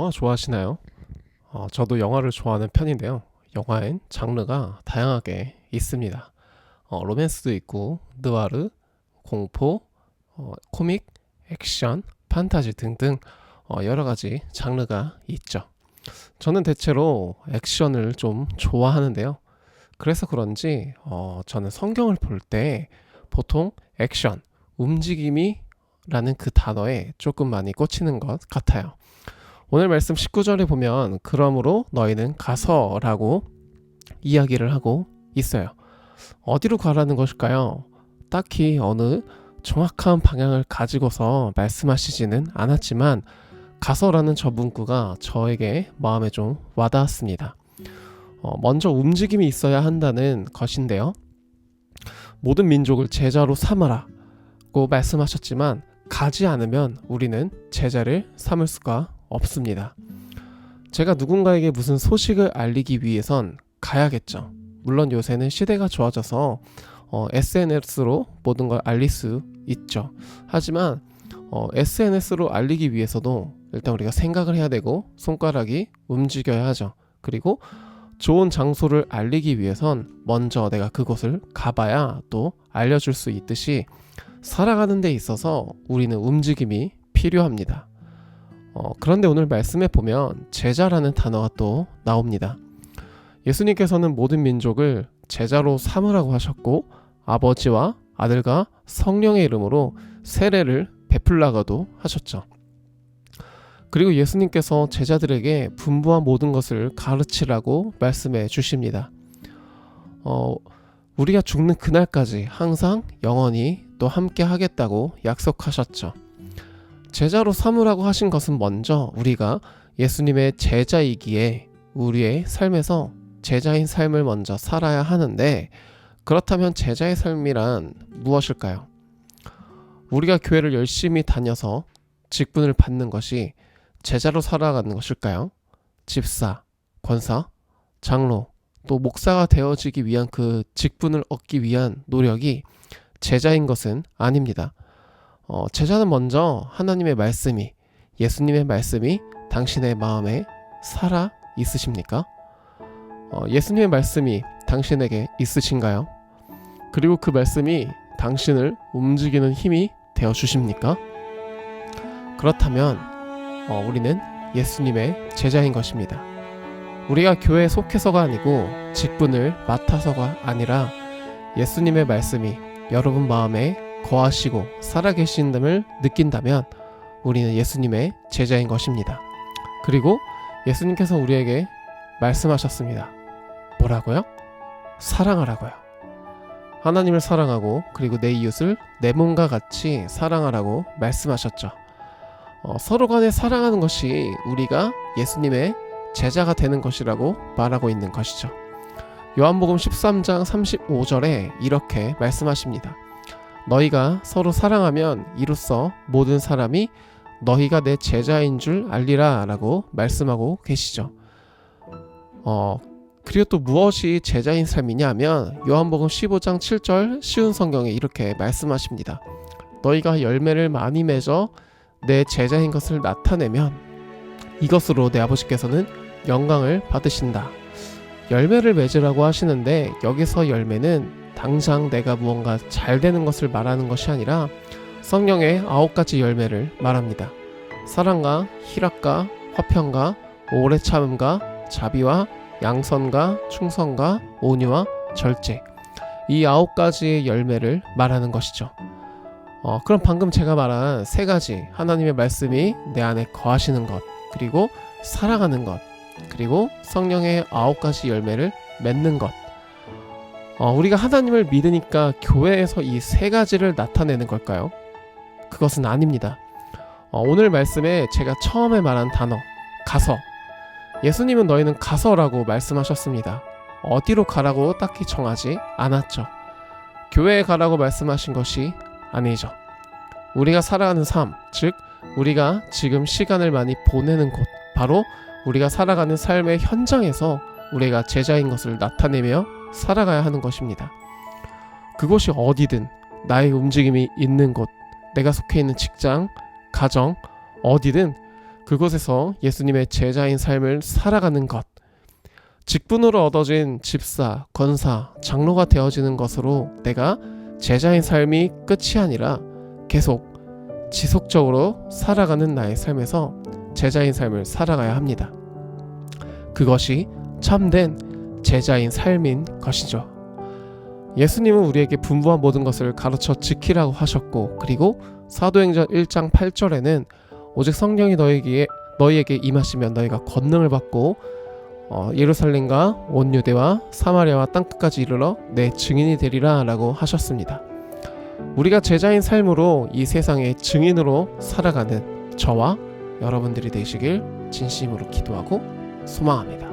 영화 좋아하시나요? 저도 영화를 좋아하는 편인데요. 영화엔 장르가 다양하게 있습니다. 로맨스도 있고, 느와르, 공포, 코믹, 액션, 판타지 등등 여러 가지 장르가 있죠. 저는 대체로 액션을 좀 좋아하는데요. 그래서 그런지 저는 성경을 볼 때 보통 액션, 움직임이 라는 그 단어에 조금 많이 꽂히는 것 같아요. 오늘 말씀 19절에 보면 그러므로 너희는 가서라고 이야기를 하고 있어요. 어디로 가라는 것일까요? 딱히 어느 정확한 방향을 가지고서 말씀하시지는 않았지만 가서라는 저 문구가 저에게 마음에 좀 와닿았습니다. 먼저 움직임이 있어야 한다는 것인데요. 모든 민족을 제자로 삼으라고 말씀하셨지만 가지 않으면 우리는 제자를 삼을 수가 없습니다. 제가 누군가에게 무슨 소식을 알리기 위해선 가야겠죠. 물론 요새는 시대가 좋아져서 SNS로 모든 걸 알릴 수 있죠. 하지만 SNS로 알리기 위해서도 일단 우리가 생각을 해야 되고 손가락이 움직여야 하죠. 그리고 좋은 장소를 알리기 위해선 먼저 내가 그곳을 가봐야 또 알려줄 수 있듯이 살아가는 데 있어서 우리는 움직임이 필요합니다. 그런데 오늘 말씀에 보면 제자라는 단어가 또 나옵니다. 예수님께서는 모든 민족을 제자로 삼으라고 하셨고 아버지와 아들과 성령의 이름으로 세례를 베풀라고도 하셨죠. 그리고 예수님께서 제자들에게 분부한 모든 것을 가르치라고 말씀해 주십니다. 우리가 죽는 그날까지 항상 영원히 또 함께 하겠다고 약속하셨죠. 제자로 삼으라고 하신 것은 먼저 우리가 예수님의 제자이기에 우리의 삶에서 제자인 삶을 먼저 살아야 하는데, 그렇다면 제자의 삶이란 무엇일까요? 우리가 교회를 열심히 다녀서 직분을 받는 것이 제자로 살아가는 것일까요? 집사, 권사, 장로, 또 목사가 되어지기 위한 그 직분을 얻기 위한 노력이 제자인 것은 아닙니다. 제자는 먼저 하나님의 말씀이, 예수님의 말씀이 당신의 마음에 살아 있으십니까? 예수님의 말씀이 당신에게 있으신가요? 그리고 그 말씀이 당신을 움직이는 힘이 되어 주십니까? 그렇다면 우리는 예수님의 제자인 것입니다. 우리가 교회에 속해서가 아니고 직분을 맡아서가 아니라 예수님의 말씀이 여러분 마음에 거하시고 살아계신됨을 느낀다면 우리는 예수님의 제자인 것입니다. 그리고 예수님께서 우리에게 말씀하셨습니다. 뭐라고요? 사랑하라고요. 하나님을 사랑하고 그리고 내 이웃을 내 몸과 같이 사랑하라고 말씀하셨죠. 서로 간에 사랑하는 것이 우리가 예수님의 제자가 되는 것이라고 말하고 있는 것이죠. 요한복음 13장 35절에 이렇게 말씀하십니다. 너희가 서로 사랑하면 이로써 모든 사람이 너희가 내 제자인 줄 알리라 라고 말씀하고 계시죠. 그리고 또 무엇이 제자인 삶이냐 하면 요한복음 15장 7절 쉬운 성경에 이렇게 말씀하십니다. 너희가 열매를 많이 맺어 내 제자인 것을 나타내면 이것으로 내 아버지께서는 영광을 받으신다. 열매를 맺으라고 하시는데 여기서 열매는 당장 내가 무언가 잘 되는 것을 말하는 것이 아니라 성령의 9가지 열매를 말합니다. 사랑과 희락과 화평과 오래 참음과 자비와 양선과 충성과 온유와 절제, 이 9가지의 열매를 말하는 것이죠. 그럼 방금 제가 말한 3가지, 하나님의 말씀이 내 안에 거하시는 것, 그리고 사랑하는 것, 그리고 성령의 9가지 열매를 맺는 것, 우리가 하나님을 믿으니까 교회에서 이 3가지를 나타내는 걸까요? 그것은 아닙니다. 오늘 말씀에 제가 처음에 말한 단어, 가서, 예수님은 너희는 가서라고 말씀하셨습니다. 어디로 가라고 딱히 정하지 않았죠. 교회에 가라고 말씀하신 것이 아니죠. 우리가 살아가는 삶, 즉 우리가 지금 시간을 많이 보내는 곳, 바로 우리가 살아가는 삶의 현장에서 우리가 제자인 것을 나타내며 살아가야 하는 것입니다. 그곳이 어디든 나의 움직임이 있는 곳, 내가 속해 있는 직장, 가정, 어디든 그곳에서 예수님의 제자인 삶을 살아가는 것, 직분으로 얻어진 집사, 권사, 장로가 되어지는 것으로 내가 제자인 삶이 끝이 아니라 계속 지속적으로 살아가는 나의 삶에서 제자인 삶을 살아가야 합니다. 그것이 참된 제자인 삶인 것이죠. 예수님은 우리에게 분부한 모든 것을 가르쳐 지키라고 하셨고, 그리고 사도행전 1장 8절에는 오직 성령이 너희에게 임하시면 너희가 권능을 받고 예루살렘과 온 유대와 사마리아와 땅끝까지 이르러 내 증인이 되리라 라고 하셨습니다. 우리가 제자인 삶으로 이 세상의 증인으로 살아가는 저와 여러분들이 되시길 진심으로 기도하고 소망합니다.